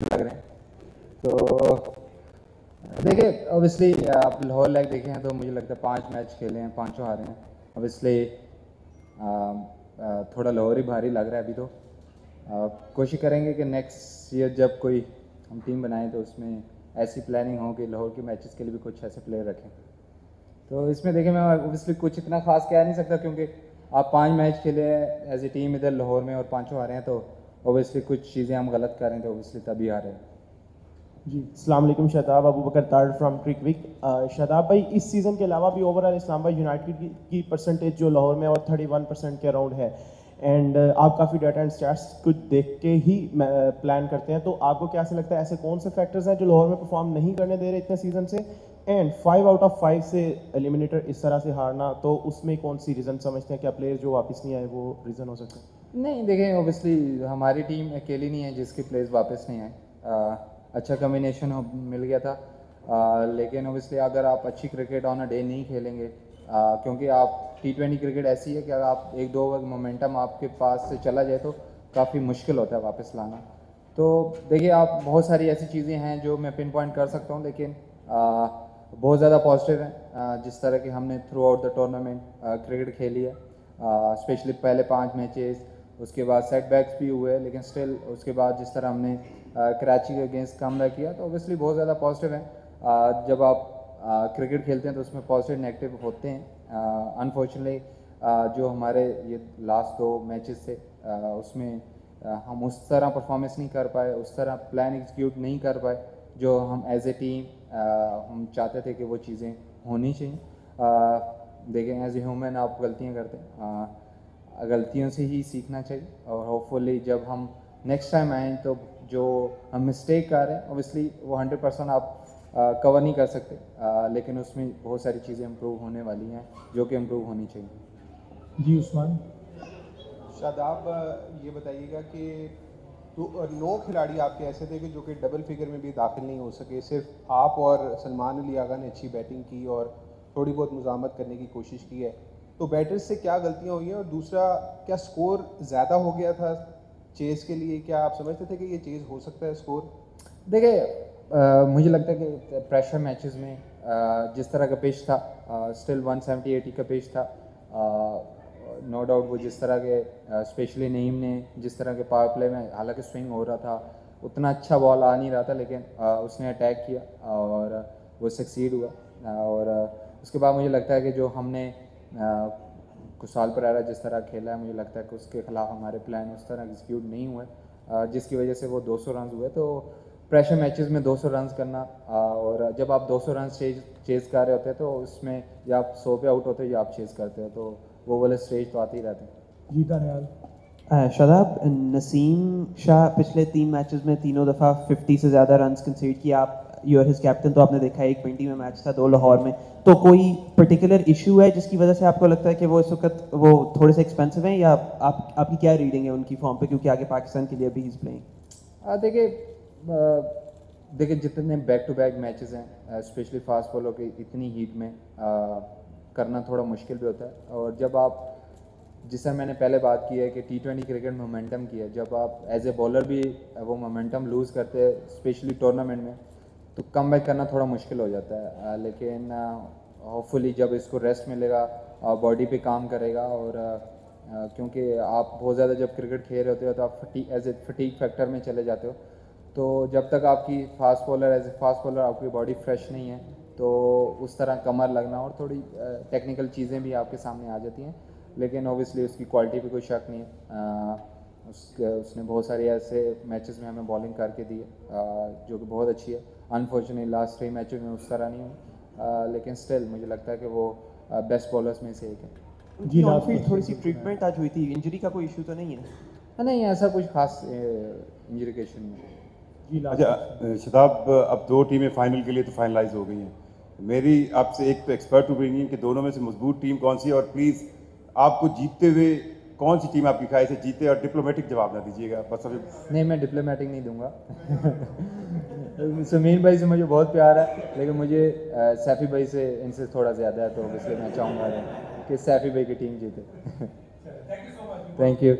लग रहे हैं। तो देखिए ऑब्वियसली आप लाहौर लाइक देखें हैं तो मुझे लगता है 5 मैच खेले हैं, पाँचों हारे हैं। ऑब्वियसली थोड़ा लाहौर ही भारी लग रहा है अभी तो। कोशिश करेंगे कि नेक्स्ट ईयर जब कोई हम टीम बनाएं तो उसमें ऐसी प्लानिंग हो कि लाहौर के मैचेस के लिए भी कुछ ऐसे प्लेयर रखें। तो इसमें देखिए मैं ऑब्वियसली कुछ इतना खास कह नहीं सकता, क्योंकि आप 5 मैच खेले हैं एज ए टीम इधर लाहौर में और पाँचों हारे हैं, तो ऑब्वियसली कुछ चीज़ें हम गलत कर रहे हैं तो ऑब्वियसली तभी हारे हैं। जी अस्सलाम वालेकुम, शादाब अबू बकर तार फ्रॉम क्रिकविक। शादाब भाई, इस सीज़न के अलावा भी ओवरऑल इस्लामाबाद यूनाइटेड की परसेंटेज जो लाहौर में और 31% के अराउंड है, एंड आप काफ़ी डाटा एंड स्टैट्स कुछ देख के ही प्लान करते हैं, तो आपको क्या ऐसा लगता है ऐसे कौन से फैक्टर्स हैं जो लाहौर में परफॉर्म नहीं करने दे रहे इतने सीजन से, एंड 5 आउट ऑफ 5 से एलिमिनेटर इस तरह से हारना, तो उसमें कौन सी रीज़न समझते हैं? क्या प्लेयर जो वापस नहीं आए वो रीज़न हो सकता है? नहीं देखें, ऑब्वियसली हमारी टीम अकेली नहीं है जिसके प्लेयर्स वापस नहीं आए। अच्छा कम्बिनेशन मिल गया था, लेकिन ऑब्वियसली अगर आप अच्छी क्रिकेट ऑन अ डे नहीं खेलेंगे, क्योंकि आप T20 क्रिकेट ऐसी है कि अगर आप एक दो मोमेंटम आपके पास से चला जाए तो काफ़ी मुश्किल होता है वापस लाना। तो देखिए आप बहुत सारी ऐसी चीज़ें हैं जो मैं पिन पॉइंट कर सकता हूँ, लेकिन बहुत ज़्यादा पॉजिटिव हैं जिस तरह की हमने through out the tournament cricket खेली है, स्पेशली पहले 5 मैचेस, उसके बाद सेटबैक्स भी हुए, लेकिन स्टिल उसके बाद जिस तरह हमने कराची के अगेंस्ट कमबैक किया, तो ऑब्वियसली बहुत ज़्यादा पॉजिटिव हैं। जब आप क्रिकेट खेलते हैं तो उसमें पॉजिटिव नेगेटिव होते हैं। अनफॉर्चुनेटली जो हमारे ये लास्ट 2 मैचेस थे उसमें हम उस तरह परफॉर्मेंस नहीं कर पाए, उस तरह प्लान एग्जीक्यूट नहीं कर पाए जो हम एज ए टीम हम चाहते थे कि वो चीज़ें होनी चाहिए। देखें एज ए ह्यूमन आप गलतियाँ करते हैं, गलतियों से ही सीखना चाहिए, और होपफुली जब हम नेक्स्ट टाइम आएँ तो जो हम मिस्टेक कर रहे हैं ऑब्वियसली वो 100% आप कवर नहीं कर सकते, लेकिन उसमें बहुत सारी चीज़ें इम्प्रूव होने वाली हैं जो कि इम्प्रूव होनी चाहिए। जी उस्मान। शादाब, ये बताइएगा कि तो 9 खिलाड़ी आपके ऐसे थे कि जो कि डबल फिगर में भी दाखिल नहीं हो सके, सिर्फ आप और सलमान अली आगा ने अच्छी बैटिंग की और थोड़ी बहुत मुज़ामत करने की कोशिश की है, तो बैटर्स से क्या गलतियां हुई हैं? और दूसरा, क्या स्कोर ज़्यादा हो गया था चेज़ के लिए? क्या आप समझते थे कि ये चेज़ हो सकता है स्कोर? देखिए मुझे लगता है कि प्रेशर मैचेस में जिस तरह का पिच था, स्टिल 170-80 का पिच था, नो डाउट वो जिस तरह के स्पेशली नईम ने जिस तरह के पावर प्ले में हालांकि स्विंग हो रहा था, उतना अच्छा बॉल आ नहीं रहा था, लेकिन उसने अटैक किया और वो सक्सीड हुआ। और उसके बाद मुझे लगता है कि जो हमने कुशाल परेरा जिस तरह खेला है, मुझे लगता है कि उसके खिलाफ हमारे प्लान उस तरह एग्जीक्यूट नहीं हुए, जिसकी वजह से वो 200 रन हुए। तो प्रेशर मैचेस में 200 रन करना, और जब आप 200 रन चेज़ कर रहे होते हैं तो उसमें या आप 100 पे आउट होते हो या आप चेज़ करते हो, तो वो वाले स्टेज तो आते ही रहते हैं। जी दानियाल। शादाब, नसीम शाह पिछले 3 मैचेस में तीनों दफ़ा 50 से ज़्यादा रन्स कंसीड किया। आप यू आर हिज कैप्टन, तो आपने देखा एक पिंडी में मैच था, 2 लाहौर में, तो कोई पर्टिकुलर इशू है जिसकी वजह से आपको लगता है कि वो इस वक्त वो थोड़े से एक्सपेंसिव हैं, या आपकी क्या रीडिंग है उनकी फॉर्म पे, क्योंकि आगे पाकिस्तान के लिए भी ही इज़ प्लेइंग? देखिए जितने बैक टू बैक मैचेस हैं स्पेशली फास्ट बॉलर के इतनी हीट में करना थोड़ा मुश्किल भी होता है, और जब आप जिससे मैंने पहले बात की है कि T20 क्रिकेट में मोमेंटम की है, जब आप एज ए बॉलर भी वो मोमेंटम लूज़ करते हैं स्पेशली टूर्नामेंट में, तो कम बैक करना थोड़ा मुश्किल हो जाता है। लेकिन होपफुली जब इसको रेस्ट मिलेगा, बॉडी पे काम करेगा, और क्योंकि आप बहुत ज़्यादा जब क्रिकेट खेल रहे होते हो तो आप एज ए फटीक फैक्टर में चले जाते हो, तो जब तक आपकी fast bowler as a fast bowler आपकी बॉडी फ्रेश नहीं है तो उस तरह कमर लगना और थोड़ी टेक्निकल चीज़ें भी आपके सामने आ जाती हैं, लेकिन ओबियसली उसकी क्वालिटी पे कोई शक नहीं है। उसने बहुत सारे ऐसे मैचेस में हमें बॉलिंग करके दी है जो कि बहुत अच्छी है। अनफॉर्चुनेटली लास्ट 3 मैचों में उस तरह नहीं हुई, लेकिन स्टिल मुझे लगता है कि वो बेस्ट बॉलर्स में से एक है। जी ऑन फील्ड थोड़ी सी ट्रीटमेंट आज हुई थी, इंजरी का कोई इशू तो नहीं है? नहीं, ऐसा कुछ खास इंजरी का इशू नहीं है। अच्छा शताब, अब 2 टीमें फाइनल के लिए तो फाइनलाइज हो गई हैं। मेरी आपसे एक तो एक्सपर्ट ओपिनियन कि दोनों में से मजबूत टीम कौन सी है, और प्लीज़ आपको जीतते हुए कौन सी टीम आपकी ख्वाहिश है जीते, और डिप्लोमेटिक जवाब ना दीजिएगा बस अभी। नहीं, मैं डिप्लोमेटिक नहीं दूंगा। समीर भाई से मुझे बहुत प्यार है, लेकिन मुझे सैफी भाई से इनसे थोड़ा ज़्यादा है, तो इसलिए मैं चाहूँगा कि सैफी भाई की टीम जीते। Thank you.